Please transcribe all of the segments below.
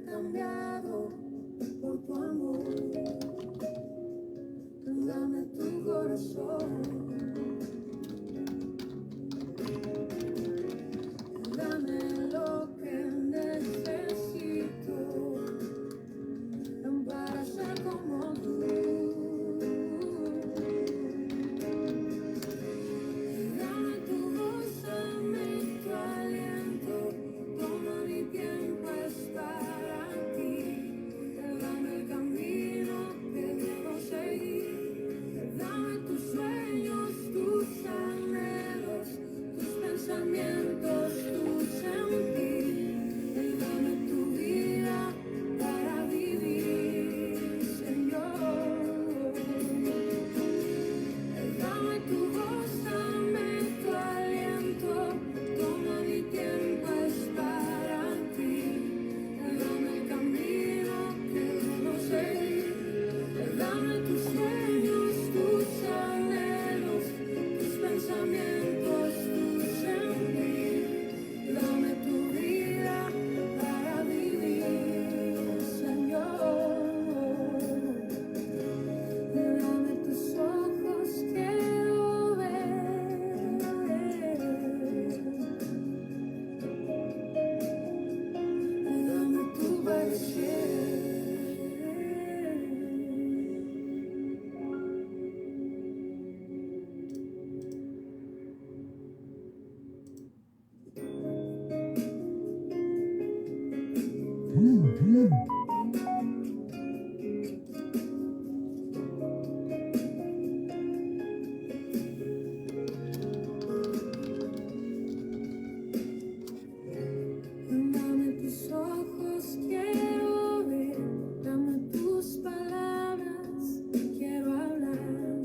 cambiado por tu amor. Dame tu corazón, dame lo que necesito para ser como tú. Dame tu voz, dame tu aliento, toma mi tiempo es para ti. Dame el camino que debo seguir, dame tus sueños, tus anhelos, tus pensamientos, tu sentir. Dame tu vida para vivir, Señor. Dame tu voz, dame tu aliento, toma mi tiempo es para ti. Dame el camino que debo seguir, dame tus sueños, tus anhelos, tus pensamientos, tu sentir. Dame tu vida para vivir, Señor. Dame tus ojos, quiero ver. Dame tu parecer. Dame tus ojos, quiero ver. Dame tus palabras, quiero hablar.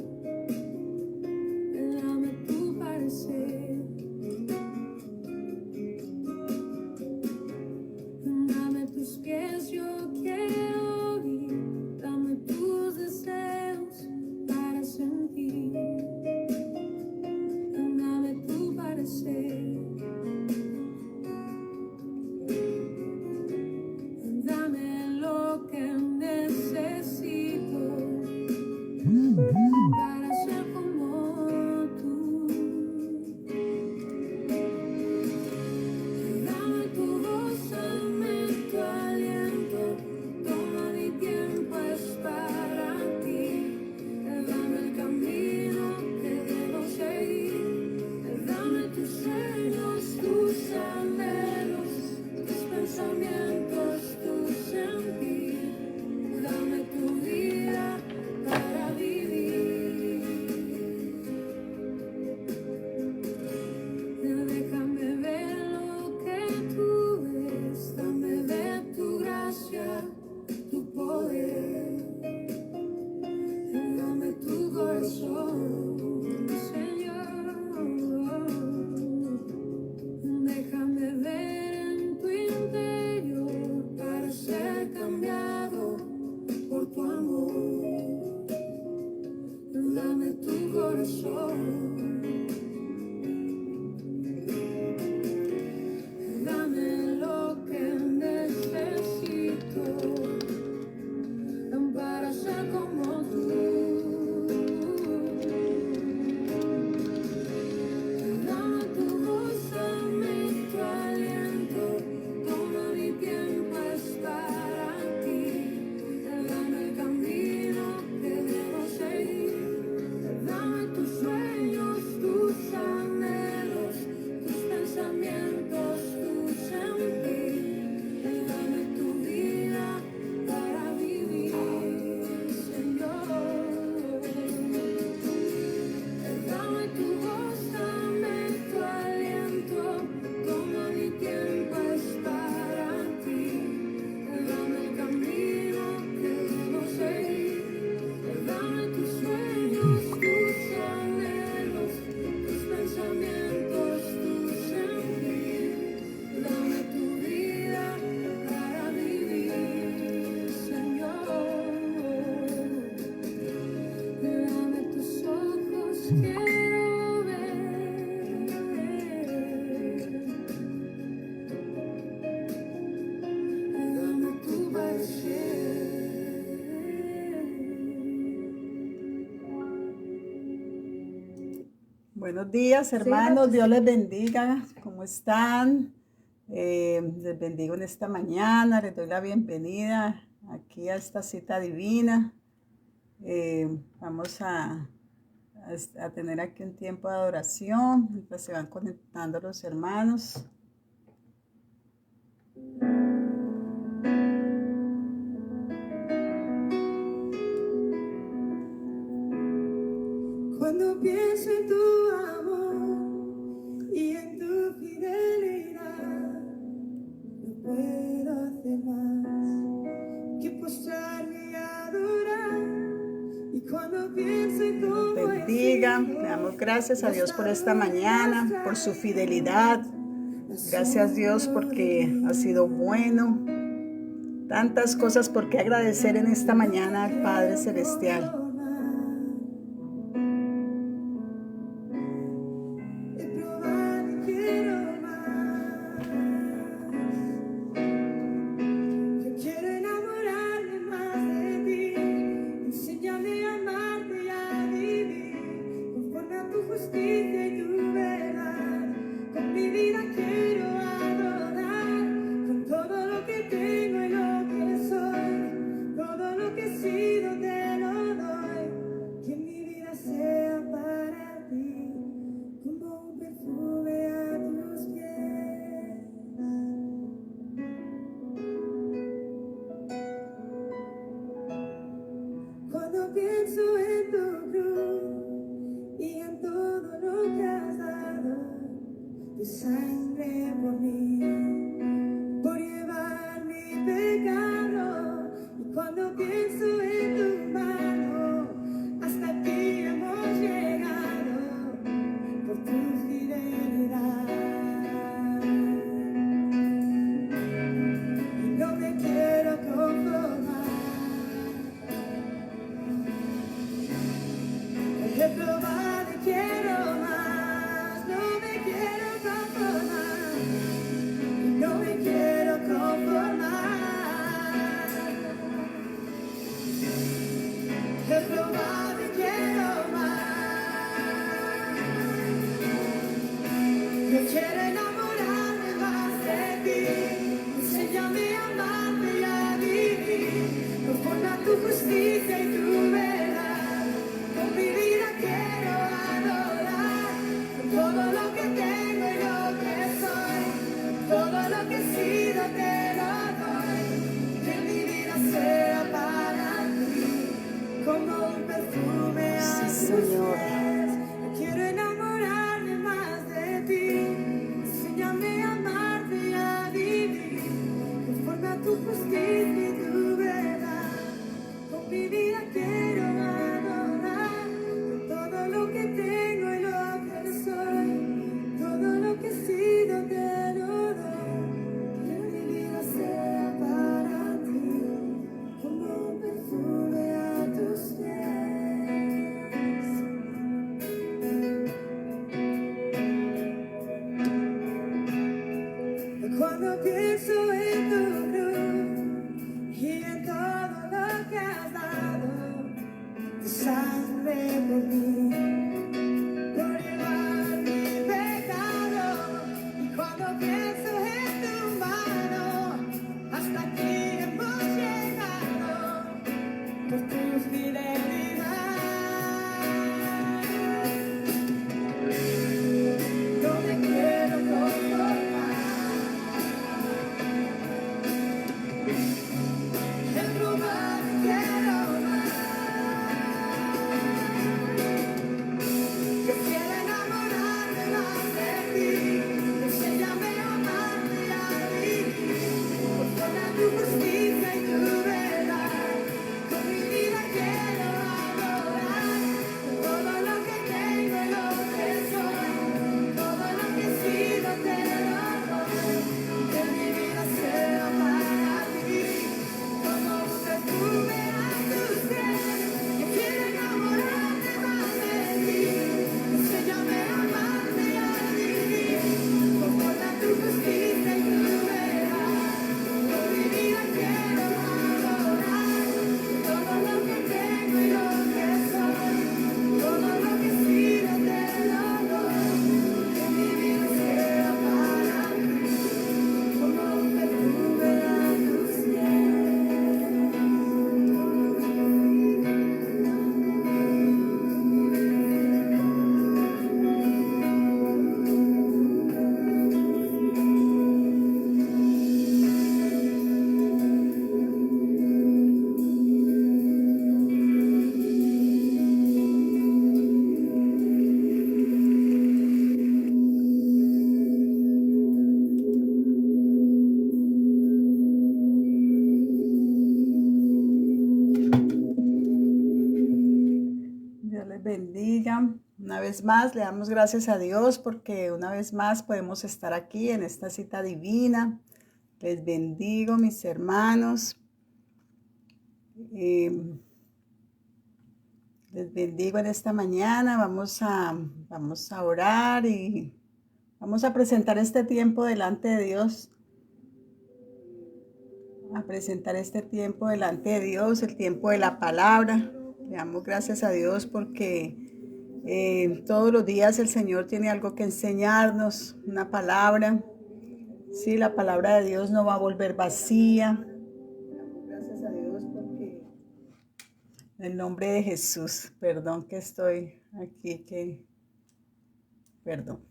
Dame tu parecer. Dame tus pies, yo Buenos días, hermanos. Dios les bendiga. ¿Cómo están? Les bendigo en esta mañana. Les doy la bienvenida aquí a esta cita divina. Vamos a tener aquí un tiempo de adoración mientras se van conectando los hermanos. Cuando pienso en tu amor y en tu fidelidad, no puedo hacer más que postrarme y adorar. Y cuando pienso en cómo Bendiga, le damos gracias a Dios por esta mañana, por su fidelidad. Gracias Dios porque ha sido bueno. Tantas cosas por qué agradecer en esta mañana al Padre Celestial. Cuando pienso en tu cruz y en todo lo que has dado, tu sangre por mí, por llevar mi pecado. Y cuando pienso en tu mano, hasta aquí hemos llegado por tu fidelidad. Y no me quiero conformar. He probado y quiero más, no me quiero conformar, no me quiero conformar. He probado y quiero más, yo quiero enamorarme más de ti, enséñame a amarte y a vivir, conforme a tu justicia y tu verdad, con mi vida quiero adorar, con todo lo que tengo y lo que soy, todo lo que he sido te lo doy, que mi vida sea para ti, como un perfume a tus pies. Yo quiero enamorarme más de ti, enséñame a amarte y a vivir, conforme a tu justicia y tu verdad, con mi vida quiero bendiga. Una vez más le damos gracias a Dios porque una vez más podemos estar aquí en esta cita divina. Les bendigo, mis hermanos. Les bendigo en esta mañana. Vamos a orar y vamos a presentar este tiempo delante de Dios. A presentar este tiempo delante de Dios, el tiempo de la palabra. Le damos gracias a Dios porque todos los días el Señor tiene algo que enseñarnos, una palabra. Sí, la palabra de Dios no va a volver vacía. Le damos gracias a Dios porque en el nombre de Jesús, perdón que estoy aquí, perdón.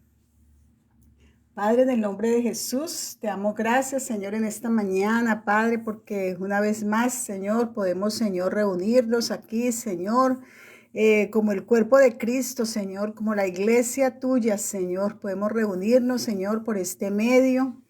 Padre, en el nombre de Jesús, te damos gracias, Señor, en esta mañana, Padre, porque una vez más, Señor, podemos, Señor, reunirnos aquí, Señor, como el cuerpo de Cristo, Señor, como la iglesia tuya, Señor. Podemos reunirnos, Señor, por este medio,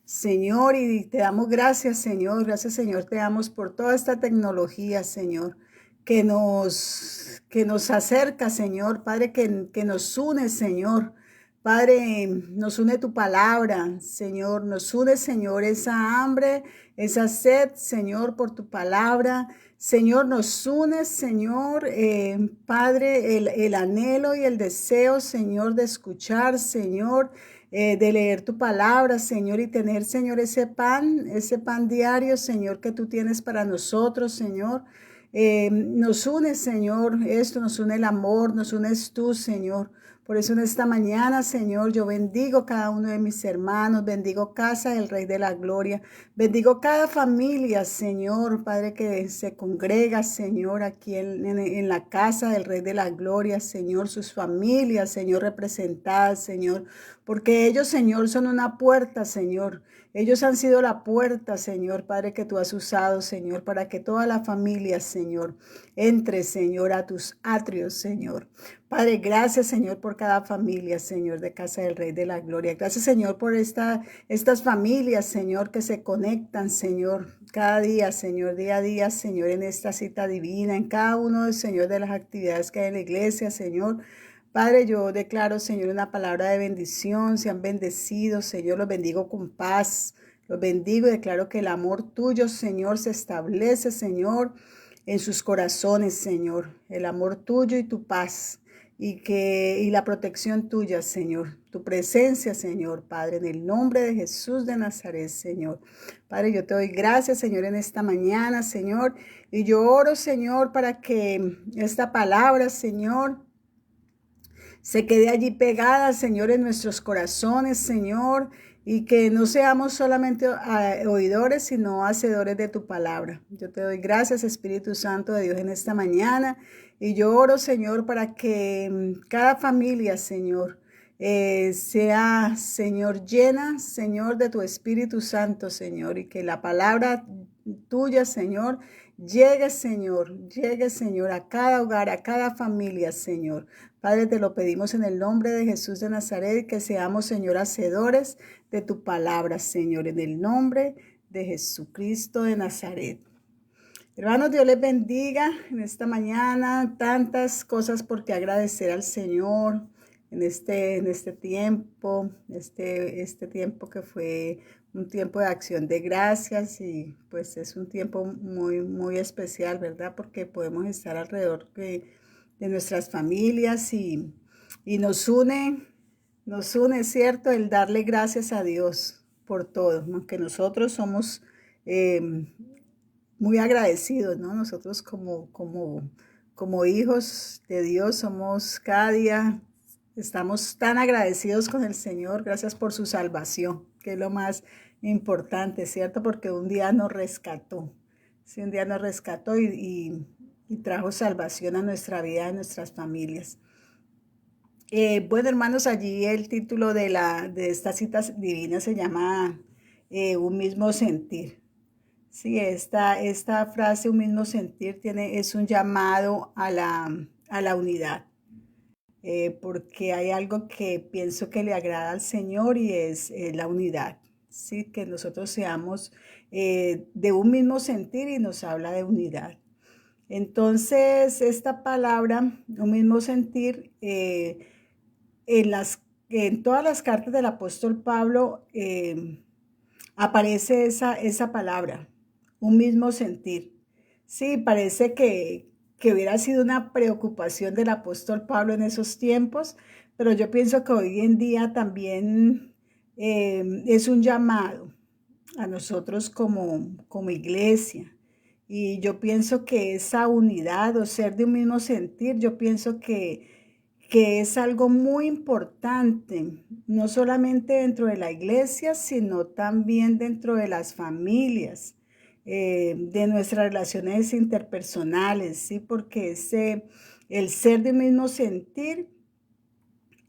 Señor, y te damos gracias, Señor. Gracias, Señor, te damos por toda esta tecnología, Señor, que nos acerca, Señor, Padre, que nos une, Señor. Padre, nos une tu palabra, Señor, nos une, Señor, esa hambre, esa sed, Señor, por tu palabra. Señor, nos une, Señor, Padre, el anhelo y el deseo, Señor, de escuchar, Señor, de leer tu palabra, Señor, y tener, Señor, ese pan diario, Señor, que tú tienes para nosotros, Señor. Nos une, Señor, esto, nos une el amor, nos unes tú, Señor. Por eso en esta mañana, Señor, yo bendigo cada uno de mis hermanos, bendigo casa del Rey de la Gloria, bendigo cada familia, Señor, Padre, que se congrega, Señor, aquí en la casa del Rey de la Gloria, Señor, sus familias, Señor, representadas, Señor, porque ellos, Señor, son una puerta, Señor. Ellos han sido la puerta, Señor, Padre, que tú has usado, Señor, para que toda la familia, Señor, entre, Señor, a tus atrios, Señor. Padre, gracias, Señor, por cada familia, Señor, de Casa del Rey de la Gloria. Gracias, Señor, por estas familias, Señor, que se conectan, Señor, cada día, Señor, día a día, Señor, en esta cita divina, en cada uno, Señor, de las actividades que hay en la iglesia, Señor. Padre, yo declaro, Señor, una palabra de bendición. Sean bendecidos, Señor, los bendigo con paz. Los bendigo y declaro que el amor tuyo, Señor, se establece, Señor, en sus corazones, Señor. El amor tuyo y tu paz y la protección tuya, Señor. Tu presencia, Señor, Padre, en el nombre de Jesús de Nazaret, Señor. Padre, yo te doy gracias, Señor, en esta mañana, Señor. Y yo oro, Señor, para que esta palabra, Señor, se quede allí pegada, Señor, en nuestros corazones, Señor, y que no seamos solamente oidores, sino hacedores de tu palabra. Yo te doy gracias, Espíritu Santo de Dios, en esta mañana, y yo oro, Señor, para que cada familia, Señor, sea, Señor, llena, Señor, de tu Espíritu Santo, Señor, y que la palabra tuya, Señor, llegue, Señor, a cada hogar, a cada familia, Señor. Padre, te lo pedimos en el nombre de Jesús de Nazaret, que seamos, Señor, hacedores de tu palabra, Señor, en el nombre de Jesucristo de Nazaret. Hermanos, Dios les bendiga en esta mañana. Tantas cosas por qué agradecer al Señor en este tiempo, este tiempo que fue un tiempo de acción de gracias, y pues es un tiempo muy, muy especial, ¿verdad? Porque podemos estar alrededor de nuestras familias y nos une, ¿cierto? El darle gracias a Dios por todo, aunque nosotros somos muy agradecidos, ¿no? Nosotros como hijos de Dios somos cada día, estamos tan agradecidos con el Señor. Gracias por su salvación, que es lo más importante, ¿cierto? Porque un día nos rescató, sí, un día nos rescató y trajo salvación a nuestra vida, a nuestras familias. Bueno, hermanos, allí el título de esta cita divina se llama Un mismo sentir. Sí, esta frase, un mismo sentir, es un llamado a la unidad, porque hay algo que pienso que le agrada al Señor y es la unidad. Sí, que nosotros seamos de un mismo sentir, y nos habla de unidad. Entonces, esta palabra, un mismo sentir, en todas las cartas del apóstol Pablo aparece esa palabra, un mismo sentir. Sí, parece que hubiera sido una preocupación del apóstol Pablo en esos tiempos, pero yo pienso que hoy en día también es un llamado a nosotros como iglesia. Y yo pienso que esa unidad o ser de un mismo sentir, yo pienso que es algo muy importante, no solamente dentro de la iglesia, sino también dentro de las familias, de nuestras relaciones interpersonales, ¿sí? Porque el ser de un mismo sentir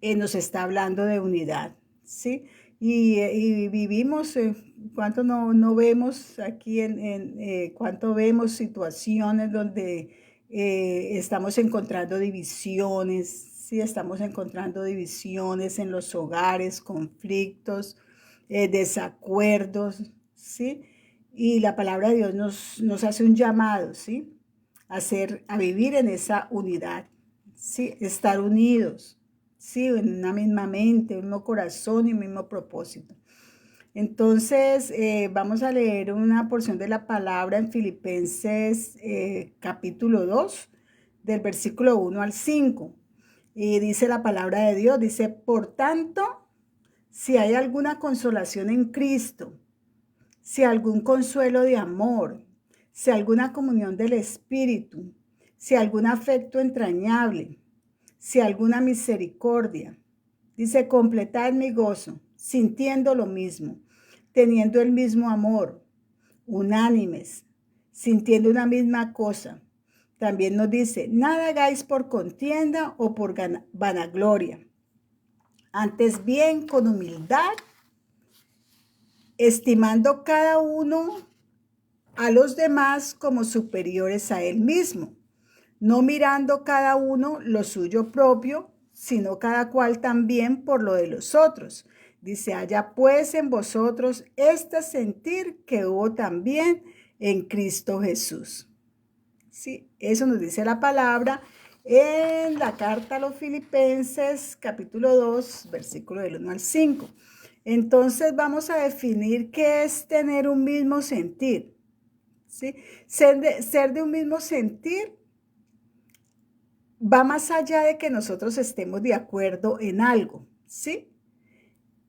nos está hablando de unidad, ¿sí? Y vivimos, ¿cuánto no vemos aquí cuánto vemos situaciones donde estamos encontrando divisiones, ¿sí? Estamos encontrando divisiones en los hogares, conflictos, desacuerdos, ¿sí? Y la palabra de Dios nos hace un llamado, ¿sí? A vivir en esa unidad, ¿sí? Estar unidos, ¿sí? En una misma mente, un mismo corazón y un mismo propósito. Entonces, vamos a leer una porción de la palabra en Filipenses capítulo 2, del versículo 1 al 5. Y dice la palabra de Dios, dice, por tanto, si hay alguna consolación en Cristo, si algún consuelo de amor, si alguna comunión del Espíritu, si algún afecto entrañable, si alguna misericordia. Dice, completad mi gozo, sintiendo lo mismo, teniendo el mismo amor, unánimes, sintiendo una misma cosa. También nos dice, nada hagáis por contienda o por vanagloria. Antes bien, con humildad, estimando cada uno a los demás como superiores a él mismo, no mirando cada uno lo suyo propio, sino cada cual también por lo de los otros. Dice, haya pues en vosotros este sentir que hubo también en Cristo Jesús. Sí, eso nos dice la palabra en la carta a los Filipenses, capítulo 2, versículo del 1 al 5. Entonces vamos a definir qué es tener un mismo sentir. ¿Sí? Ser de un mismo sentir va más allá de que nosotros estemos de acuerdo en algo, ¿sí?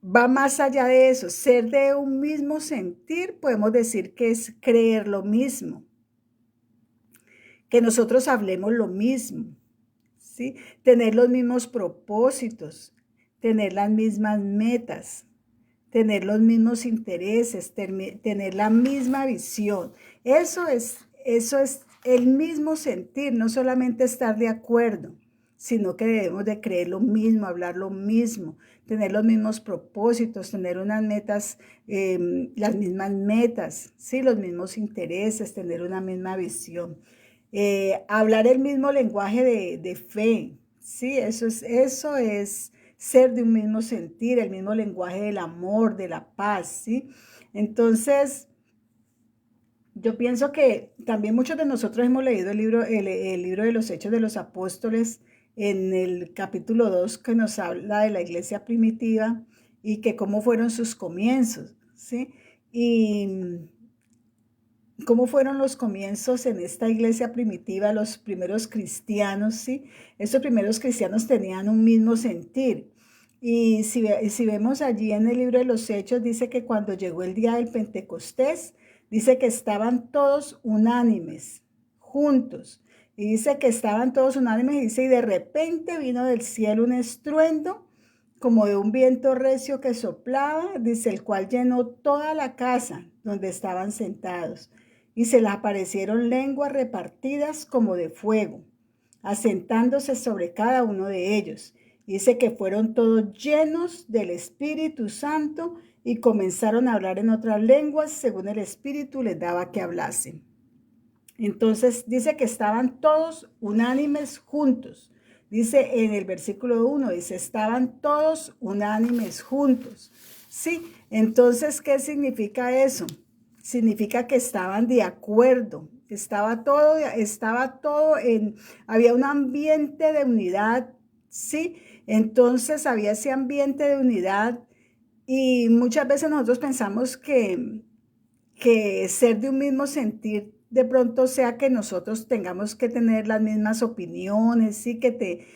Va más allá de eso. Ser de un mismo sentir, podemos decir que es creer lo mismo, que nosotros hablemos lo mismo, ¿sí? Tener los mismos propósitos, tener las mismas metas, tener los mismos intereses, tener la misma visión. Eso es el mismo sentir, no solamente estar de acuerdo, sino que debemos de creer lo mismo, hablar lo mismo, tener los mismos propósitos, tener unas metas, las mismas metas, ¿sí? Los mismos intereses, tener una misma visión. Hablar el mismo lenguaje de fe, ¿sí? Eso es ser de un mismo sentir, el mismo lenguaje del amor, de la paz, ¿sí? Entonces, yo pienso que también muchos de nosotros hemos leído el libro de los Hechos de los Apóstoles en el capítulo 2 que nos habla de la iglesia primitiva y que cómo fueron sus comienzos, ¿sí? Y cómo fueron los comienzos en esta iglesia primitiva, los primeros cristianos, ¿sí? Estos primeros cristianos tenían un mismo sentir. Y si vemos allí en el libro de los Hechos, dice que cuando llegó el día del Pentecostés, dice que estaban todos unánimes, juntos. Y dice que estaban todos unánimes y dice, y de repente vino del cielo un estruendo como de un viento recio que soplaba, dice, el cual llenó toda la casa donde estaban sentados. Y se les aparecieron lenguas repartidas como de fuego, asentándose sobre cada uno de ellos. Dice que fueron todos llenos del Espíritu Santo y comenzaron a hablar en otras lenguas según el Espíritu les daba que hablasen. Entonces dice que estaban todos unánimes juntos. Dice en el versículo 1, dice, estaban todos unánimes juntos. Sí, entonces, ¿qué significa eso? Significa que estaban de acuerdo estaba todo había un ambiente de unidad, ¿sí? Entonces había ese ambiente de unidad y muchas veces nosotros pensamos que ser de un mismo sentir de pronto sea que nosotros tengamos que tener las mismas opiniones, sí, que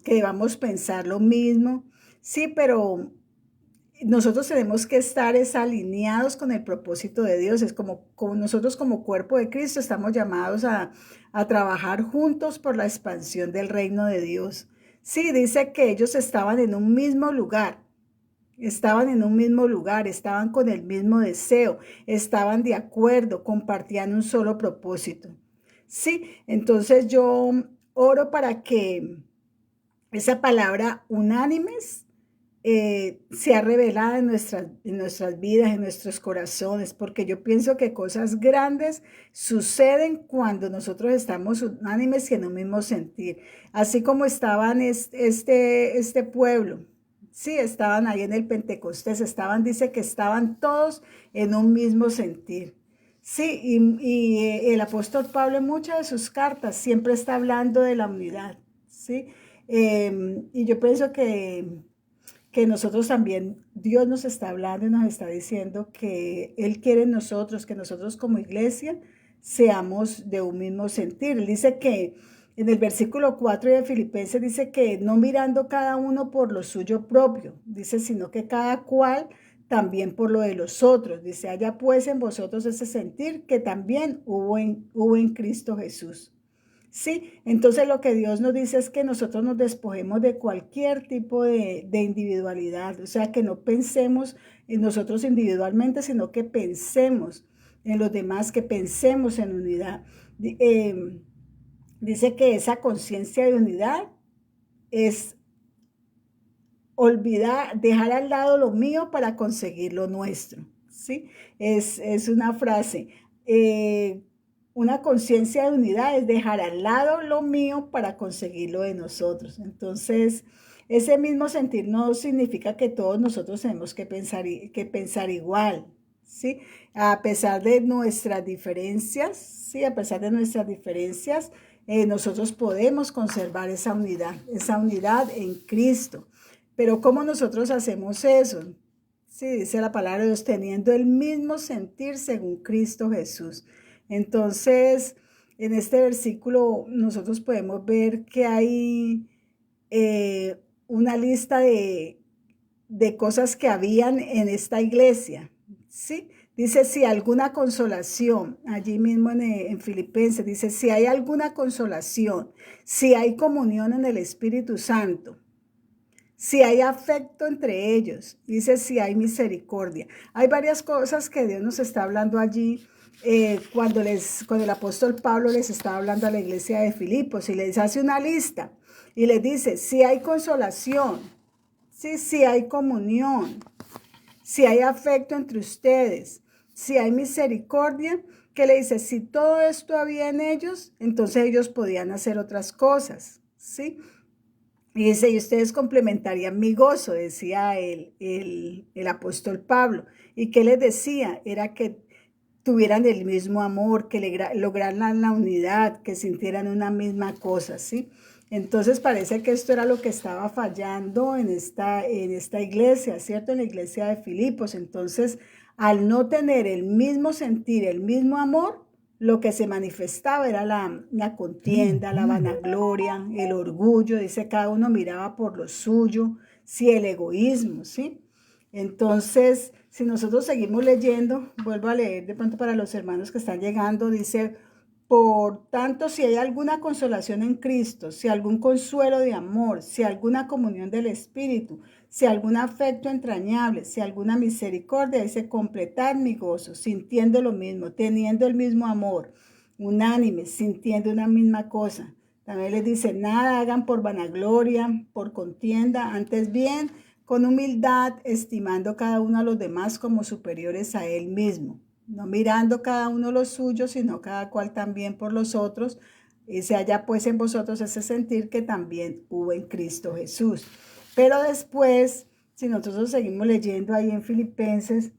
debamos pensar lo mismo, sí, pero nosotros tenemos que estar alineados con el propósito de Dios. Es como nosotros como cuerpo de Cristo estamos llamados a trabajar juntos por la expansión del reino de Dios. Sí, dice que ellos estaban en un mismo lugar. Estaban en un mismo lugar, estaban con el mismo deseo, estaban de acuerdo, compartían un solo propósito. Sí, entonces yo oro para que esa palabra unánimes sea revelada en nuestras vidas, en nuestros corazones, porque yo pienso que cosas grandes suceden cuando nosotros estamos unánimes y en un mismo sentir, así como estaban este pueblo. Sí, estaban ahí en el Pentecostés, dice que estaban todos en un mismo sentir. Sí, y el apóstol Pablo en muchas de sus cartas siempre está hablando de la unidad, ¿sí? Y yo pienso que nosotros también, Dios nos está hablando y nos está diciendo que Él quiere en nosotros, que nosotros como iglesia seamos de un mismo sentir. Él dice que en el versículo 4 de Filipenses dice que no mirando cada uno por lo suyo propio, dice, sino que cada cual también por lo de los otros. Dice, haya pues en vosotros ese sentir que también hubo en Cristo Jesús. Sí, entonces lo que Dios nos dice es que nosotros nos despojemos de cualquier tipo de individualidad, o sea, que no pensemos en nosotros individualmente, sino que pensemos en los demás, que pensemos en unidad. Dice que esa conciencia de unidad es dejar al lado lo mío para conseguir lo nuestro, ¿sí? Es una frase. Una conciencia de unidad es dejar al lado lo mío para conseguir lo de nosotros. Entonces, ese mismo sentir no significa que todos nosotros tenemos que pensar igual, ¿sí? A pesar de nuestras diferencias, ¿sí? A pesar de nuestras diferencias, nosotros podemos conservar esa unidad en Cristo. Pero ¿cómo nosotros hacemos eso? Sí, dice la palabra de Dios, teniendo el mismo sentir según Cristo Jesús. Entonces, en este versículo nosotros podemos ver que hay una lista de cosas que habían en esta iglesia, ¿sí? Dice, si alguna consolación, allí mismo en Filipenses, dice, si hay alguna consolación, si hay comunión en el Espíritu Santo, si hay afecto entre ellos, dice si hay misericordia. Hay varias cosas que Dios nos está hablando allí cuando el apóstol Pablo les está hablando a la iglesia de Filipos y les hace una lista y les dice si hay consolación, si hay comunión, si hay afecto entre ustedes, si hay misericordia, que le dice si todo esto había en ellos, entonces ellos podían hacer otras cosas, ¿sí? Y dice, y ustedes complementarían mi gozo, decía el apóstol Pablo. ¿Y qué les decía? Era que tuvieran el mismo amor, que lograran la unidad, que sintieran una misma cosa, ¿sí? Entonces parece que esto era lo que estaba fallando en esta iglesia, ¿cierto? En la iglesia de Filipos. Entonces, al no tener el mismo sentir, el mismo amor, lo que se manifestaba era la contienda, la vanagloria, el orgullo. Dice, cada uno miraba por lo suyo, sí, el egoísmo, ¿sí? Entonces, si nosotros seguimos leyendo, vuelvo a leer de pronto para los hermanos que están llegando, dice, por tanto, si hay alguna consolación en Cristo, si algún consuelo de amor, si alguna comunión del Espíritu, si algún afecto entrañable, si alguna misericordia, dice completar mi gozo, sintiendo lo mismo, teniendo el mismo amor, unánime, sintiendo una misma cosa. También les dice, nada hagan por vanagloria, por contienda, antes bien, con humildad, estimando cada uno a los demás como superiores a él mismo. No mirando cada uno lo suyo, sino cada cual también por los otros. Y se haya pues en vosotros ese sentir que también hubo en Cristo Jesús. Pero después, si nosotros seguimos leyendo ahí en Filipenses,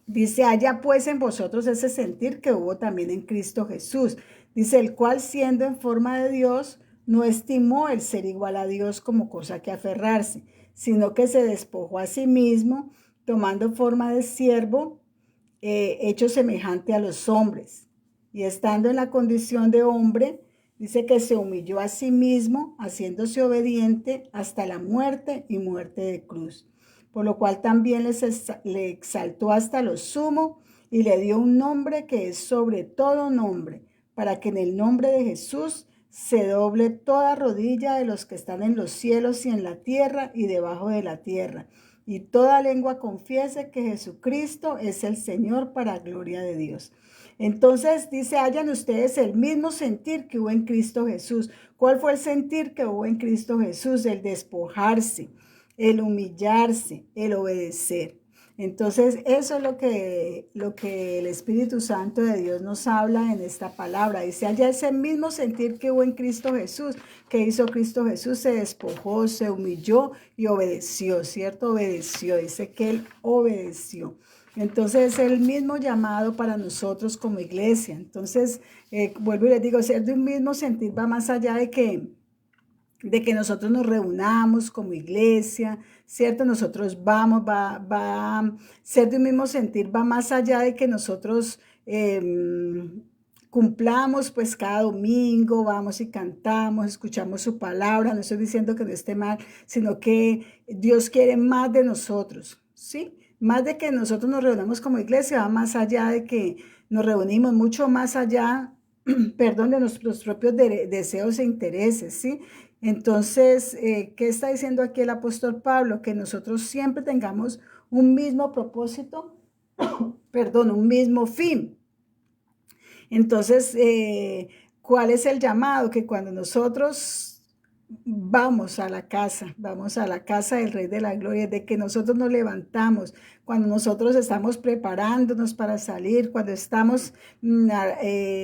Dice, haya pues en vosotros ese sentir que hubo también en Cristo Jesús. Dice, el cual siendo en forma de Dios, no estimó el ser igual a Dios como cosa que aferrarse, sino que se despojó a sí mismo, tomando forma de siervo, hecho semejante a los hombres. Y estando en la condición de hombre, dice que se humilló a sí mismo, haciéndose obediente hasta la muerte y muerte de cruz. Por lo cual también le exaltó hasta lo sumo y le dio un nombre que es sobre todo nombre, para que en el nombre de Jesús se doble toda rodilla de los que están en los cielos y en la tierra y debajo de la tierra, y toda lengua confiese que Jesucristo es el Señor para gloria de Dios. Entonces dice, hayan ustedes el mismo sentir que hubo en Cristo Jesús. ¿Cuál fue el sentir que hubo en Cristo Jesús? El despojarse, el humillarse, el obedecer. Entonces, eso es lo que el Espíritu Santo de Dios nos habla en esta palabra. Dice, haya ese mismo sentir que hubo en Cristo Jesús. ¿Qué hizo Cristo Jesús? Se despojó, se humilló y obedeció, ¿cierto? Obedeció, dice que Él obedeció. Entonces, es el mismo llamado para nosotros como iglesia. Entonces, vuelvo y les digo, ser de un mismo sentir va más allá de que nosotros nos reunamos como iglesia, ¿cierto? Nosotros va a ser de un mismo sentir, va más allá de que nosotros cumplamos pues cada domingo, vamos y cantamos, escuchamos su palabra. No estoy diciendo que no esté mal, sino que Dios quiere más de nosotros, ¿sí? Más de que nosotros nos reunamos como iglesia, va más allá de que nos reunimos, mucho más allá, perdón, de nuestros propios deseos e intereses, ¿sí? Entonces, ¿qué está diciendo aquí el apóstol Pablo? Que nosotros siempre tengamos un mismo propósito, perdón, un mismo fin. Entonces, ¿cuál es el llamado? Que cuando nosotros vamos a la casa del Rey de la Gloria, de que nosotros nos levantamos, cuando nosotros estamos preparándonos para salir, cuando estamos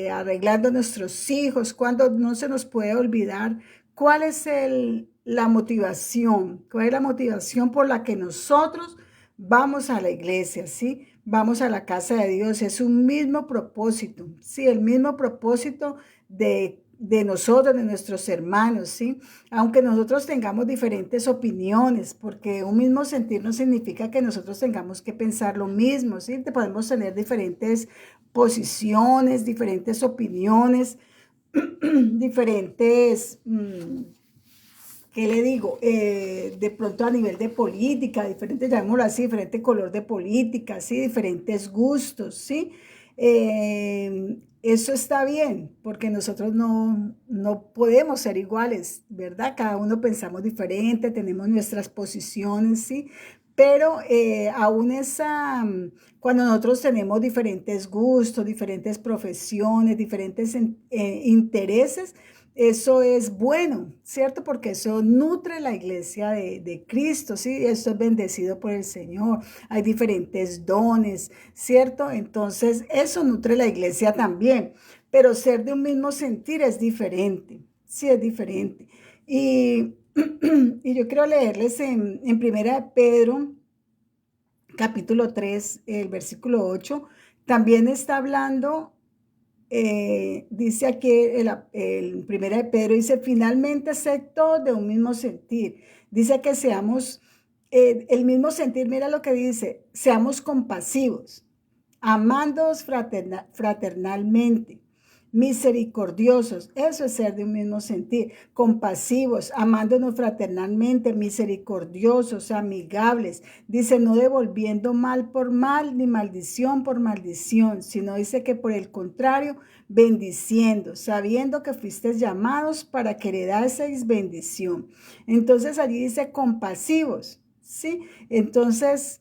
arreglando a nuestros hijos, cuando no se nos puede olvidar cuál es la motivación, cuál es la motivación por la que nosotros vamos a la iglesia, ¿sí? Vamos a la casa de Dios, es un mismo propósito, ¿sí? El mismo propósito de nosotros, de nuestros hermanos, ¿sí? Aunque nosotros tengamos diferentes opiniones, porque un mismo sentir no significa que nosotros tengamos que pensar lo mismo, ¿sí? Podemos tener diferentes posiciones, diferentes opiniones, diferentes, ¿qué le digo? De pronto a nivel de política, diferentes, llamémoslo así, diferente color de política, ¿sí? Diferentes gustos, ¿sí? Eso está bien, porque nosotros no podemos ser iguales, ¿verdad? Cada uno pensamos diferente, tenemos nuestras posiciones, ¿sí? Pero aún cuando nosotros tenemos diferentes gustos, diferentes profesiones, diferentes intereses, eso es bueno, ¿cierto? Porque eso nutre la iglesia de Cristo, ¿sí? Esto es bendecido por el Señor. Hay diferentes dones, ¿cierto? Entonces, eso nutre la iglesia también. Pero ser de un mismo sentir es diferente, sí, es diferente. Y, y yo quiero leerles en Primera de Pedro, capítulo 3, el versículo 8, también está hablando. Dice aquí el Primera de Pedro, dice, finalmente sed todos de un mismo sentir. Dice que seamos el mismo sentir, mira lo que dice, seamos compasivos, amándoos fraternalmente, misericordiosos, eso es ser de un mismo sentir, compasivos, amándonos fraternalmente, misericordiosos, amigables, dice no devolviendo mal por mal, ni maldición por maldición, sino dice que por el contrario, bendiciendo, sabiendo que fuisteis llamados para que heredaseis bendición. Entonces allí dice compasivos, ¿sí? Entonces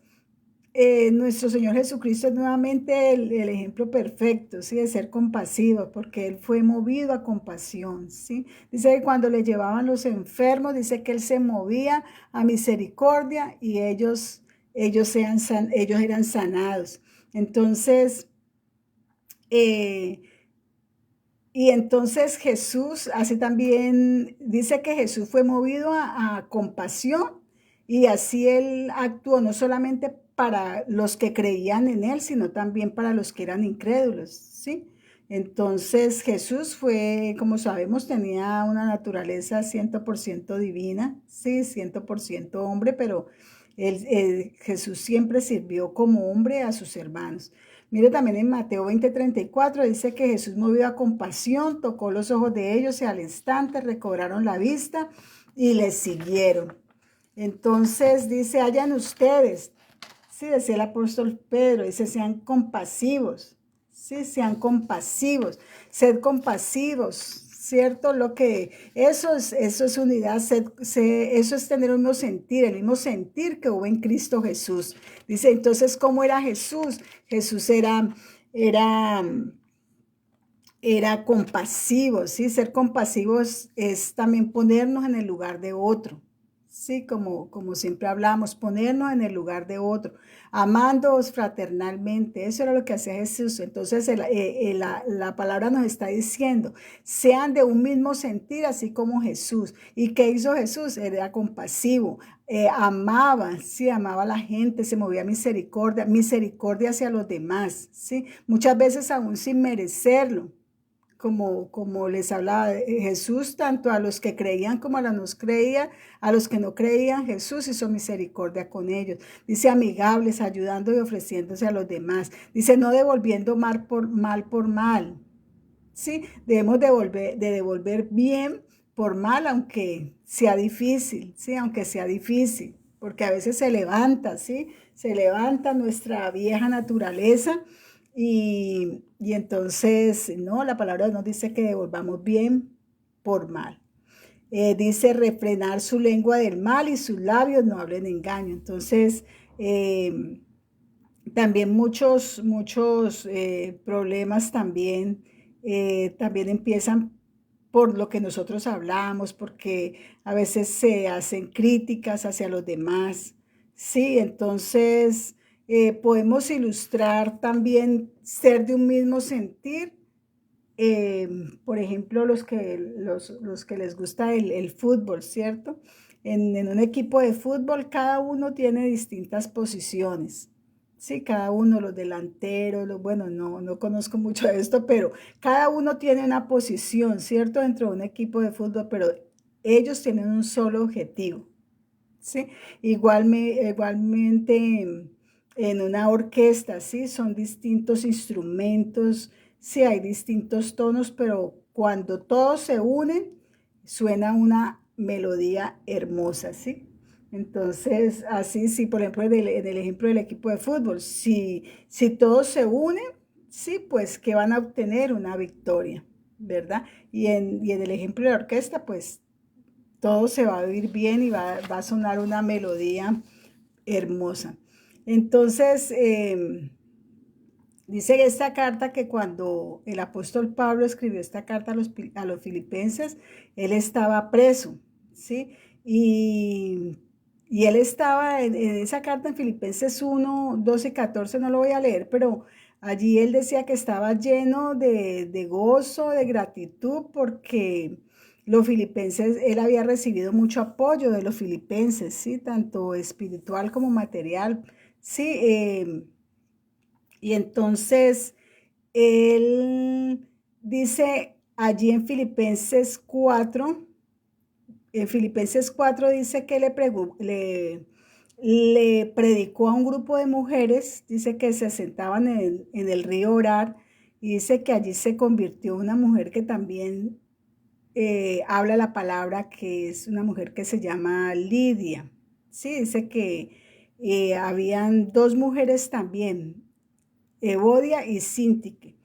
nuestro Señor Jesucristo es nuevamente el ejemplo perfecto, ¿sí? De ser compasivo, porque Él fue movido a compasión, ¿sí? Dice que cuando le llevaban los enfermos, dice que Él se movía a misericordia y ellos eran sanados. Entonces, y entonces Jesús, así también dice que Jesús fue movido a compasión y así Él actuó no solamente para los que creían en él, sino también para los que eran incrédulos, ¿sí? Entonces Jesús fue, como sabemos, tenía una naturaleza 100% divina, sí, 100% hombre, pero Jesús siempre sirvió como hombre a sus hermanos. Mire también en Mateo 20:34 dice que Jesús, movido a compasión, tocó los ojos de ellos y al instante recobraron la vista y les siguieron. Entonces dice, hayan ustedes, sí, decía el apóstol Pedro, dice, sean compasivos, sí, sean compasivos, sed compasivos, ¿cierto? Eso es unidad, eso es tener el mismo sentir que hubo en Cristo Jesús. Dice, entonces, ¿cómo era Jesús? Jesús era, era compasivo, ¿sí? Ser compasivos es también ponernos en el lugar de otro. Sí, como siempre hablamos, ponernos en el lugar de otro, amándoos fraternalmente. Eso era lo que hacía Jesús. Entonces la palabra nos está diciendo, sean de un mismo sentir, así como Jesús. ¿Y qué hizo Jesús? Era compasivo, amaba, sí, amaba a la gente, se movía misericordia hacia los demás, sí, muchas veces aún sin merecerlo. Como les hablaba Jesús, tanto a los que creían como a los que no creían, Jesús hizo misericordia con ellos. Dice amigables, ayudando y ofreciéndose a los demás. Dice no devolviendo mal por mal. ¿Sí? Debemos devolver bien por mal, aunque sea difícil, ¿sí? Aunque sea difícil, porque a veces se levanta, ¿sí? Se levanta nuestra vieja naturaleza. Y entonces, no, la palabra nos dice que devolvamos bien por mal. Dice refrenar su lengua del mal y sus labios no hablen engaño. Entonces, también muchos problemas también empiezan por lo que nosotros hablamos, porque a veces se hacen críticas hacia los demás. Sí, entonces podemos ilustrar también ser de un mismo sentir. Por ejemplo, los que les gusta el fútbol, ¿cierto? En un equipo de fútbol cada uno tiene distintas posiciones. Sí, cada uno, los delanteros, bueno, no conozco mucho de esto, pero cada uno tiene una posición, ¿cierto? Dentro de un equipo de fútbol, pero ellos tienen un solo objetivo, ¿sí? Igualmente en una orquesta, ¿sí? Son distintos instrumentos, sí, hay distintos tonos, pero cuando todos se unen, suena una melodía hermosa, ¿sí? Entonces, así, sí, por ejemplo, en el ejemplo del equipo de fútbol, si todos se unen, sí, pues que van a obtener una victoria, ¿verdad? Y en el ejemplo de la orquesta, pues todo se va a oír bien y va a sonar una melodía hermosa. Entonces, dice esta carta que cuando el apóstol Pablo escribió esta carta a los filipenses, él estaba preso, ¿sí? Y él estaba en esa carta en Filipenses 1, 12 y 14, no lo voy a leer, pero allí él decía que estaba lleno de gozo, de gratitud, porque los filipenses, él había recibido mucho apoyo de los filipenses, ¿sí? Tanto espiritual como material, ¿sí? Y entonces él dice allí en Filipenses 4 dice que le predicó a un grupo de mujeres, dice que se sentaban en el río Orar, y dice que allí se convirtió una mujer que también habla la palabra, que es una mujer que se llama Lidia. Sí, dice que habían dos mujeres también, Evodia y Síntique.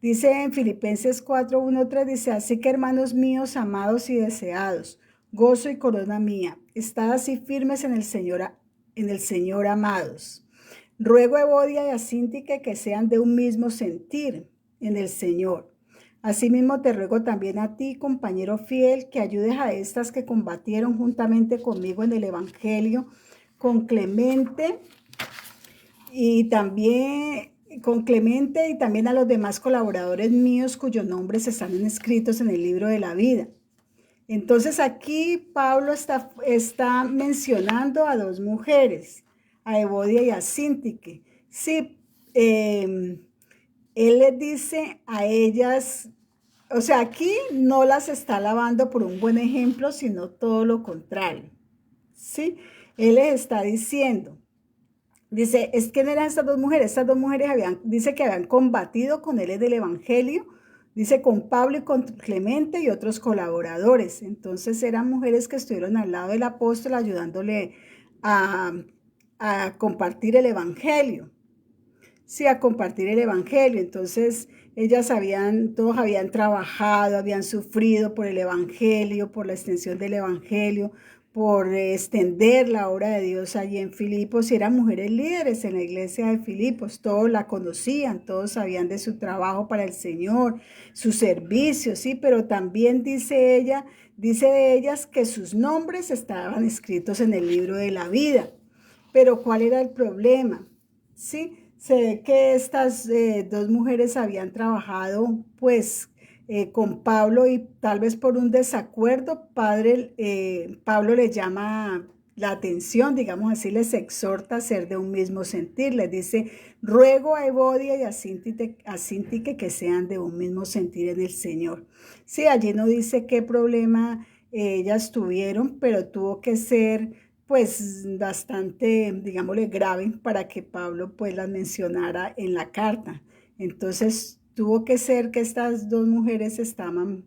Dice en Filipenses 4, 1, 3, dice, así que hermanos míos, amados y deseados, gozo y corona mía, estad así firmes en el Señor, amados. Ruego a Evodia y a Síntique que sean de un mismo sentir en el Señor. Asimismo te ruego también a ti, compañero fiel, que ayudes a estas que combatieron juntamente conmigo en el Evangelio, con Clemente y también a los demás colaboradores míos cuyos nombres están escritos en el libro de la vida. Entonces aquí Pablo está mencionando a dos mujeres, a Evodia y a Síntique. Sí, él les dice a ellas, o sea, aquí no las está alabando por un buen ejemplo, sino todo lo contrario, ¿sí? Él les está diciendo, dice, es que eran estas dos mujeres dice que habían combatido con él del Evangelio, dice con Pablo y con Clemente y otros colaboradores. Entonces eran mujeres que estuvieron al lado del apóstol ayudándole a, a compartir el Evangelio. Sí, a compartir el Evangelio. Entonces todos habían trabajado, habían sufrido por el Evangelio, por la extensión del Evangelio, por extender la obra de Dios allí en Filipos, y eran mujeres líderes en la iglesia de Filipos, todos la conocían, todos sabían de su trabajo para el Señor, su servicio, sí, pero también dice de ellas que sus nombres estaban escritos en el libro de la vida. Pero ¿cuál era el problema? Sí, se ve que estas dos mujeres habían trabajado pues con Pablo, y tal vez por un desacuerdo, Pablo le llama la atención, digamos así, les exhorta a ser de un mismo sentir, les dice, ruego a Evodia y a Síntique que sean de un mismo sentir en el Señor. Sí, allí no dice qué problema ellas tuvieron, pero tuvo que ser pues bastante, digámosle, grave para que Pablo pues las mencionara en la carta. Entonces tuvo que ser que estas dos mujeres estaban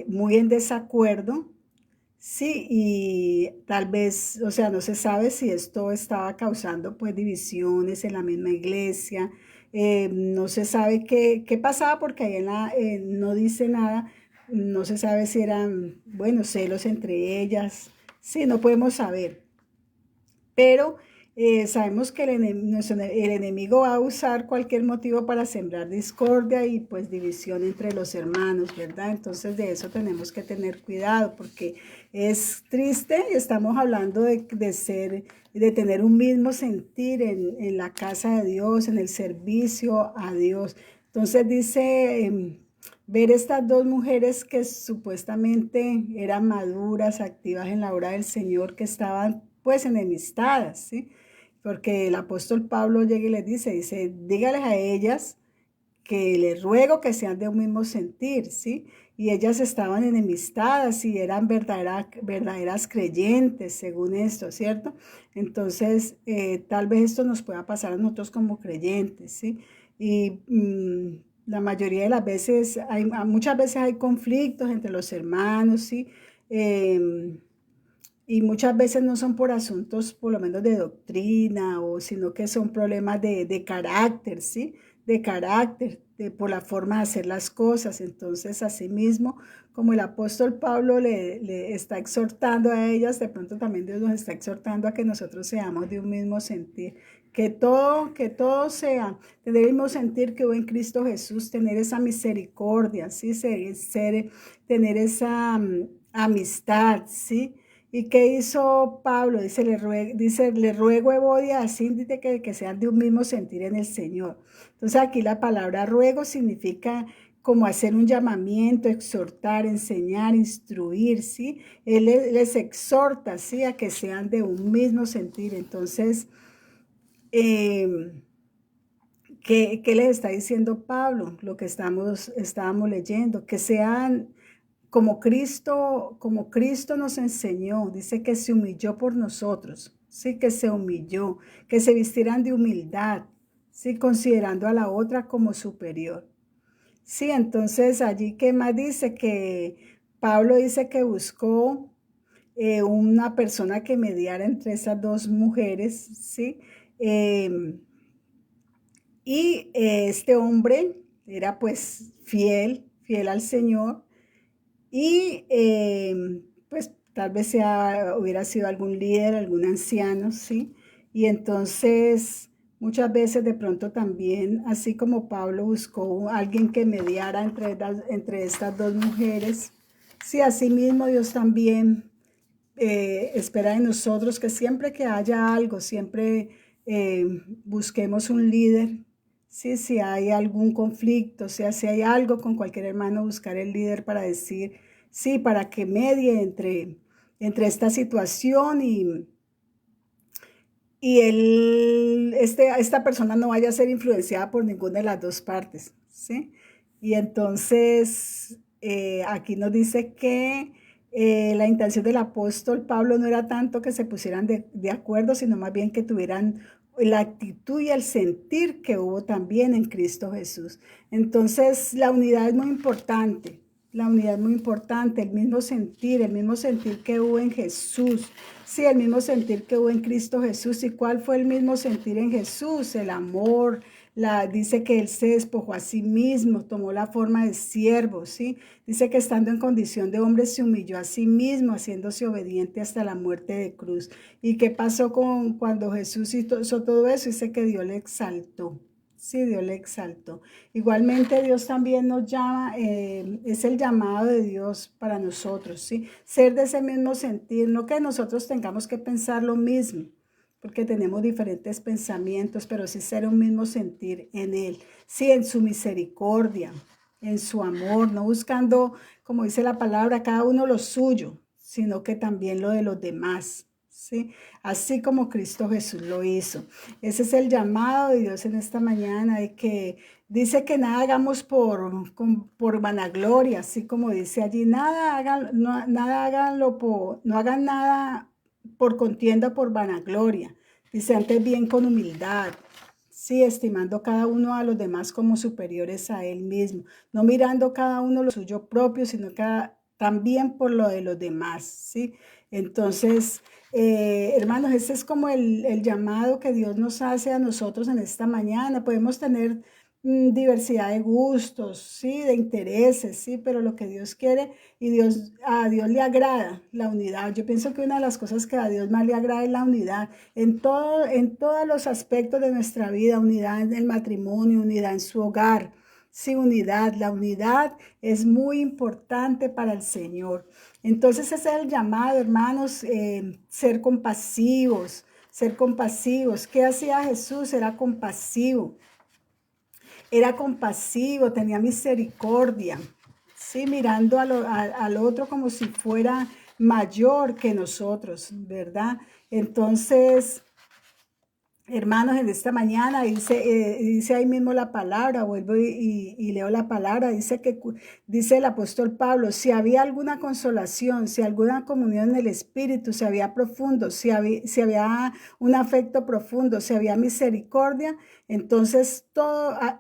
muy en desacuerdo, sí, y tal vez, o sea, no se sabe si esto estaba causando pues divisiones en la misma iglesia, no se sabe qué pasaba porque ahí no dice nada, no se sabe si eran, bueno, celos entre ellas, sí, no podemos saber, pero sabemos que el enemigo va a usar cualquier motivo para sembrar discordia y pues división entre los hermanos, ¿verdad? Entonces de eso tenemos que tener cuidado porque es triste, estamos hablando de tener un mismo sentir en la casa de Dios, en el servicio a Dios. Entonces dice, ver estas dos mujeres que supuestamente eran maduras, activas en la obra del Señor, que estaban pues enemistadas, ¿sí? Porque el apóstol Pablo llega y les dice, dígales a ellas que les ruego que sean de un mismo sentir, ¿sí? Y ellas estaban enemistadas y eran verdaderas creyentes, según esto, ¿cierto? Entonces, tal vez esto nos pueda pasar a nosotros como creyentes, ¿sí? Y la mayoría de las veces, muchas veces hay conflictos entre los hermanos, ¿sí? Y muchas veces no son por asuntos, por lo menos de doctrina, sino que son problemas de carácter, ¿sí? De carácter, por la forma de hacer las cosas. Entonces, asimismo, como el apóstol Pablo le está exhortando a ellas, de pronto también Dios nos está exhortando a que nosotros seamos de un mismo sentir. Que todo sea, tener el mismo sentir que hubo en Cristo Jesús, tener esa misericordia, ¿sí? Tener esa amistad, ¿sí? ¿Y qué hizo Pablo? Le ruego a Evodia, así dice que sean de un mismo sentir en el Señor. Entonces aquí la palabra ruego significa como hacer un llamamiento, exhortar, enseñar, instruir, ¿sí? Él les exhorta, ¿sí? A que sean de un mismo sentir. Entonces, ¿qué les está diciendo Pablo? Lo que estábamos leyendo, que sean como Cristo nos enseñó, dice que se humilló por nosotros, sí, que se humilló, que se vistieran de humildad, sí, considerando a la otra como superior. Sí, entonces allí, ¿qué más dice? Que Pablo dice que buscó una persona que mediara entre esas dos mujeres, sí, y este hombre era pues fiel al Señor. Y pues tal vez hubiera sido algún líder, algún anciano, ¿sí? Y entonces muchas veces de pronto también, así como Pablo buscó a alguien que mediara entre estas dos mujeres, sí, así mismo Dios también espera de nosotros que siempre que haya algo, siempre busquemos un líder. Sí, si hay algún conflicto, o sea, si hay algo con cualquier hermano, buscar el líder para decir, sí, para que medie entre esta situación y esta persona no vaya a ser influenciada por ninguna de las dos partes, ¿sí? Y entonces aquí nos dice que la intención del apóstol Pablo no era tanto que se pusieran de acuerdo, sino más bien que tuvieran la actitud y el sentir que hubo también en Cristo Jesús. Entonces, la unidad es muy importante. La unidad es muy importante, el mismo sentir que hubo en Jesús. Sí, el mismo sentir que hubo en Cristo Jesús. ¿Y cuál fue el mismo sentir en Jesús? El amor. Dice que Él se despojó a sí mismo, tomó la forma de siervo, ¿sí? Dice que estando en condición de hombre se humilló a sí mismo, haciéndose obediente hasta la muerte de cruz. ¿Y qué pasó cuando Jesús hizo todo eso? Dice que Dios le exaltó. Sí, Dios le exaltó. Igualmente Dios también nos llama, es el llamado de Dios para nosotros, ¿sí? Ser de ese mismo sentir, no que nosotros tengamos que pensar lo mismo, porque tenemos diferentes pensamientos, pero sí ser un mismo sentir en Él, sí, en su misericordia, en su amor, no buscando, como dice la palabra, cada uno lo suyo, sino que también lo de los demás, ¿sí? Así como Cristo Jesús lo hizo. Ese es el llamado de Dios en esta mañana, de que dice que nada hagamos por vanagloria, así como dice allí, nada háganlo no hagan nada por contienda, por vanagloria. Dice antes bien con humildad, sí, estimando cada uno a los demás como superiores a él mismo, no mirando cada uno lo suyo propio, sino también por lo de los demás, ¿sí? Entonces, hermanos, ese es como el llamado que Dios nos hace a nosotros en esta mañana. Podemos tener diversidad de gustos, sí, de intereses, sí, pero lo que Dios quiere y a Dios le agrada la unidad. Yo pienso que una de las cosas que a Dios más le agrada es la unidad en todos los aspectos de nuestra vida, unidad en el matrimonio, unidad en su hogar. Sí, unidad. La unidad es muy importante para el Señor. Entonces ese es el llamado, hermanos, ser compasivos, ser compasivos. ¿Qué hacía Jesús? Era compasivo, tenía misericordia, ¿sí? Mirando al otro como si fuera mayor que nosotros, ¿verdad? Entonces, hermanos, en esta mañana dice ahí mismo la palabra, vuelvo y leo la palabra, dice el apóstol Pablo, si había alguna consolación, si alguna comunión en el Espíritu, si había profundo, si había un afecto profundo, si había misericordia, entonces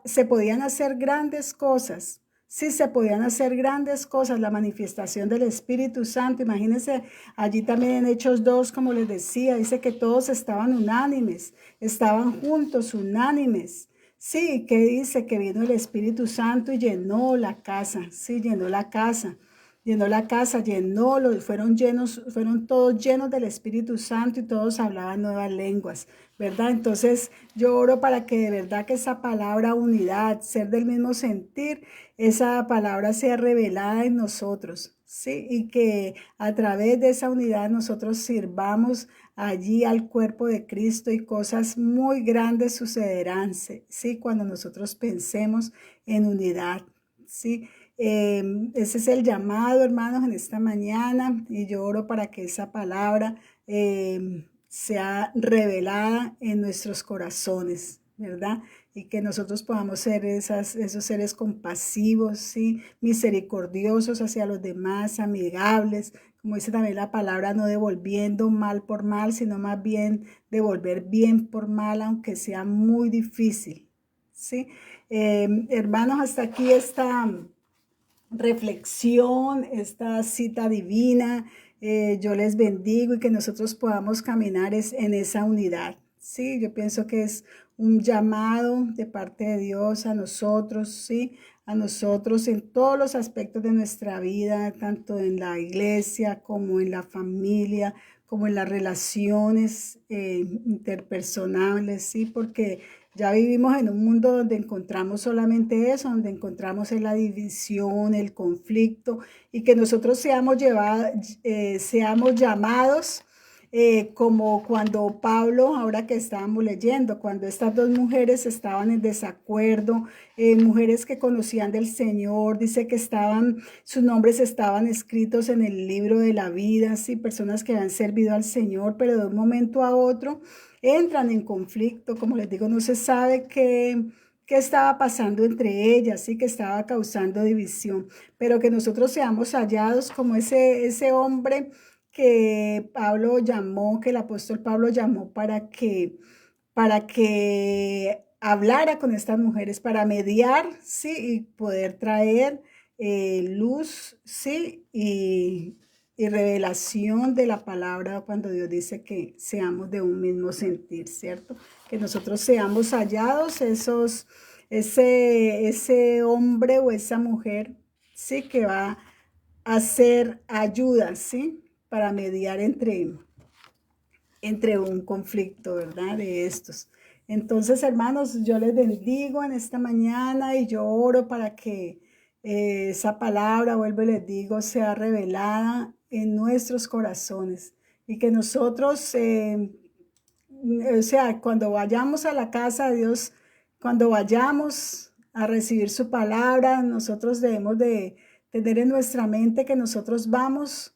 se podían hacer grandes cosas. Sí, se podían hacer grandes cosas, la manifestación del Espíritu Santo. Imagínense, allí también en Hechos 2, como les decía, dice que todos estaban unánimes, estaban juntos, unánimes. Sí, que dice que vino el Espíritu Santo y llenó la casa, sí, llenó la casa, fueron todos llenos del Espíritu Santo y todos hablaban nuevas lenguas, ¿verdad? Entonces yo oro para que de verdad que esa palabra unidad, ser del mismo sentir, esa palabra sea revelada en nosotros, ¿sí? Y que a través de esa unidad nosotros sirvamos allí al cuerpo de Cristo y cosas muy grandes sucederán, ¿sí? Cuando nosotros pensemos en unidad, ¿sí? Ese es el llamado, hermanos, en esta mañana y yo oro para que esa palabra sea revelada en nuestros corazones, ¿verdad? Y que nosotros podamos ser esos seres compasivos, ¿sí? Misericordiosos hacia los demás, amigables, como dice también la palabra, no devolviendo mal por mal, sino más bien devolver bien por mal, aunque sea muy difícil, ¿sí? Hermanos, hasta aquí esta reflexión, esta cita divina. Yo les bendigo y que nosotros podamos caminar en esa unidad. Sí, yo pienso que es un llamado de parte de Dios a nosotros, sí, a nosotros en todos los aspectos de nuestra vida, tanto en la iglesia como en la familia, como en las relaciones interpersonales, sí, porque ya vivimos en un mundo donde encontramos solamente eso, donde encontramos la división, el conflicto y que nosotros seamos llamados como cuando Pablo, ahora que estábamos leyendo, cuando estas dos mujeres estaban en desacuerdo, mujeres que conocían del Señor, dice que sus nombres estaban escritos en el libro de la vida, sí, personas que habían servido al Señor, pero de un momento a otro entran en conflicto, como les digo, no se sabe qué estaba pasando entre ellas, sí, que estaba causando división, pero que nosotros seamos hallados como ese hombre que Pablo llamó, que el apóstol Pablo llamó para que hablara con estas mujeres, para mediar, sí, y poder traer luz, sí, y revelación de la palabra cuando Dios dice que seamos de un mismo sentir, ¿cierto? Que nosotros seamos hallados ese hombre o esa mujer, sí, que va a hacer ayuda, sí, para mediar entre un conflicto, ¿verdad? De estos. Entonces, hermanos, yo les bendigo en esta mañana y yo oro para que esa palabra, vuelvo y les digo, sea revelada en nuestros corazones y que nosotros, o sea, cuando vayamos a la casa de Dios, cuando vayamos a recibir su palabra, nosotros debemos de tener en nuestra mente que nosotros vamos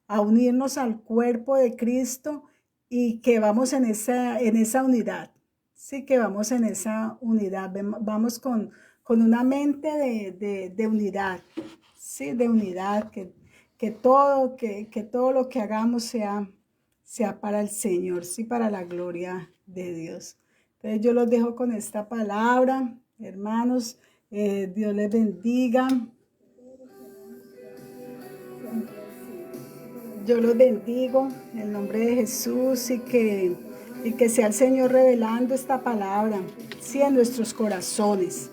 a unirnos al cuerpo de Cristo y que vamos en esa unidad, sí, que vamos en esa unidad, vamos con una mente de unidad, sí, de unidad, que todo lo que hagamos sea para el Señor, sí, para la gloria de Dios. Entonces yo los dejo con esta palabra, hermanos, Dios les bendiga. Yo los bendigo en el nombre de Jesús y que sea el Señor revelando esta palabra, sí, en nuestros corazones.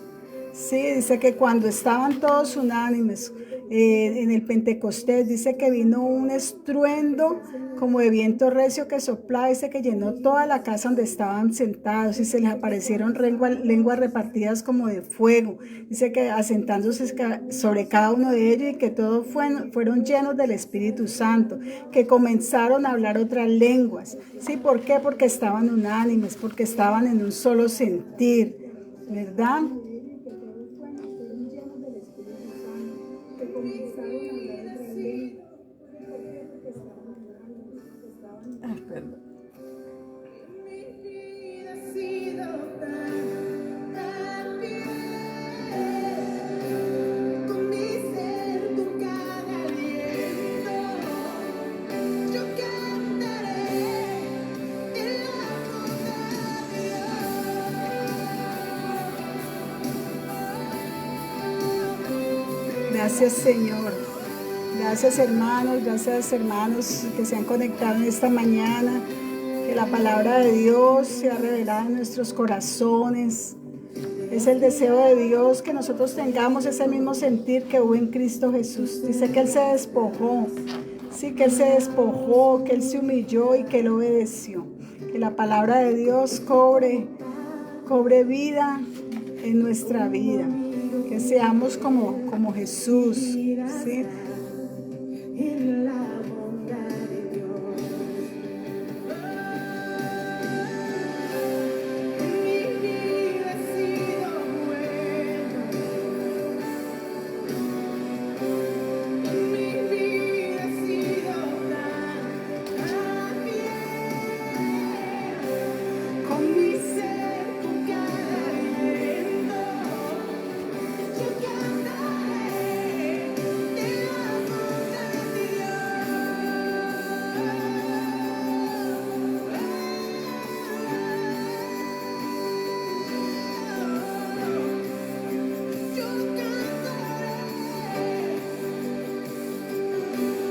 Sí, dice que cuando estaban todos unánimes en el Pentecostés, dice que vino un estruendo como de viento recio que soplaba, dice que llenó toda la casa donde estaban sentados y se les aparecieron lenguas repartidas como de fuego. Dice que asentándose sobre cada uno de ellos y que todos fueron llenos del Espíritu Santo, que comenzaron a hablar otras lenguas. ¿Sí? ¿Por qué? Porque estaban unánimes, porque estaban en un solo sentir, ¿verdad? Perdón. Mi vida ha sido tan bien, con mi ser, con cada aliento, yo cantaré en la bondad de Dios. Gracias, Señor. Gracias, hermanos que se han conectado en esta mañana. Que la palabra de Dios sea revelada en nuestros corazones. Es el deseo de Dios que nosotros tengamos ese mismo sentir que hubo en Cristo Jesús. Dice que Él se despojó. Sí, que Él se despojó, que Él se humilló y que Él obedeció. Que la palabra de Dios cobre vida en nuestra vida. Que seamos como Jesús. ¿Sí? En la bondad de Dios. Mi vida ha sido buena. Mi vida ha sido tan bien. Con mi ser, con cada aliento, yo cantaré en la bondad de Dios. Yo cantaré.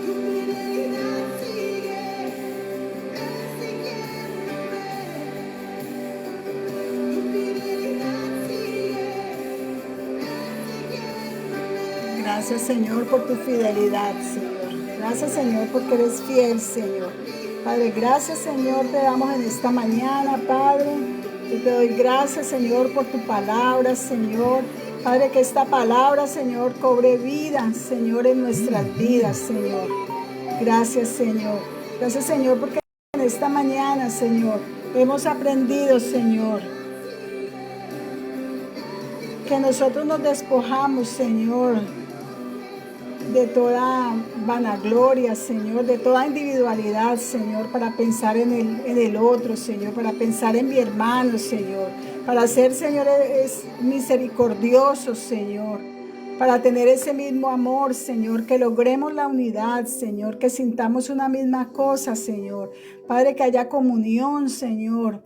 Tu fidelidad sigue persiguiéndome. Tu fidelidad sigue persiguiéndome. Gracias, Señor, por tu fidelidad, Señor. Gracias, Señor, porque eres fiel, Señor. Padre, gracias, Señor, te damos en esta mañana, Padre. Yo te doy gracias, Señor, por tu palabra, Señor. Padre, que esta palabra, Señor, cobre vida, Señor, en nuestras vidas, Señor. Gracias, Señor. Gracias, Señor, porque en esta mañana, Señor, hemos aprendido, Señor, que nosotros nos despojamos, Señor, de toda vanagloria, Señor, de toda individualidad, Señor, para pensar en el otro, Señor, para pensar en mi hermano, Señor, para ser, Señor, es misericordioso, Señor, para tener ese mismo amor, Señor, que logremos la unidad, Señor, que sintamos una misma cosa, Señor. Padre, que haya comunión, Señor,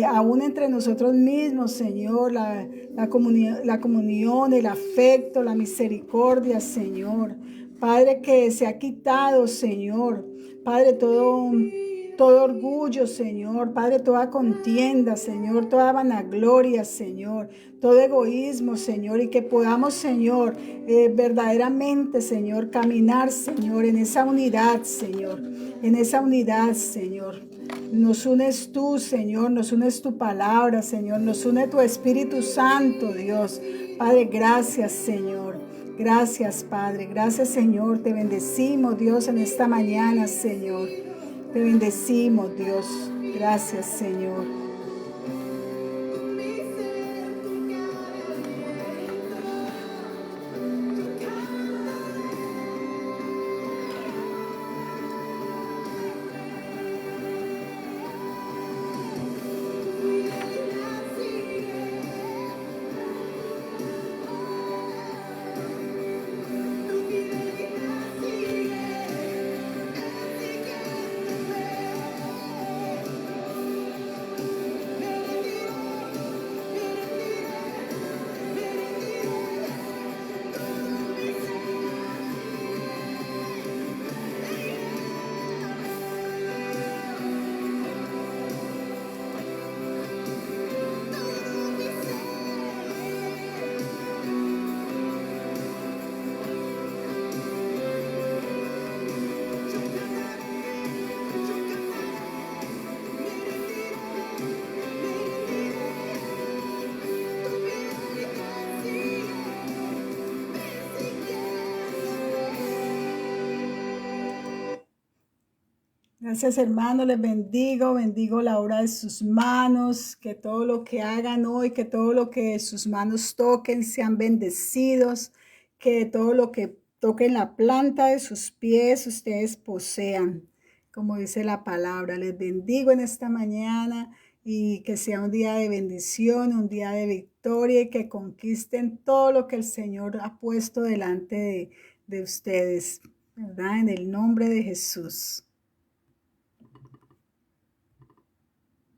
aún entre nosotros mismos, Señor, la comunión, el afecto, la misericordia, Señor. Padre, que se ha quitado, Señor, Padre, todo orgullo, Señor, Padre, toda contienda, Señor, toda vanagloria, Señor, todo egoísmo, Señor, y que podamos, Señor, verdaderamente, Señor, caminar, Señor, en esa unidad, Señor, en esa unidad, Señor. Nos unes tú, Señor, nos unes tu palabra, Señor, nos une tu Espíritu Santo, Dios. Padre, gracias, Señor. Gracias, Padre. Gracias, Señor. Te bendecimos, Dios, en esta mañana, Señor. Te bendecimos, Dios. Gracias, Señor. Gracias, hermano, les bendigo la obra de sus manos, que todo lo que hagan hoy, que todo lo que sus manos toquen sean bendecidos, que todo lo que toquen la planta de sus pies ustedes posean, como dice la palabra. Les bendigo en esta mañana y que sea un día de bendición, un día de victoria y que conquisten todo lo que el Señor ha puesto delante de ustedes, ¿verdad? En el nombre de Jesús.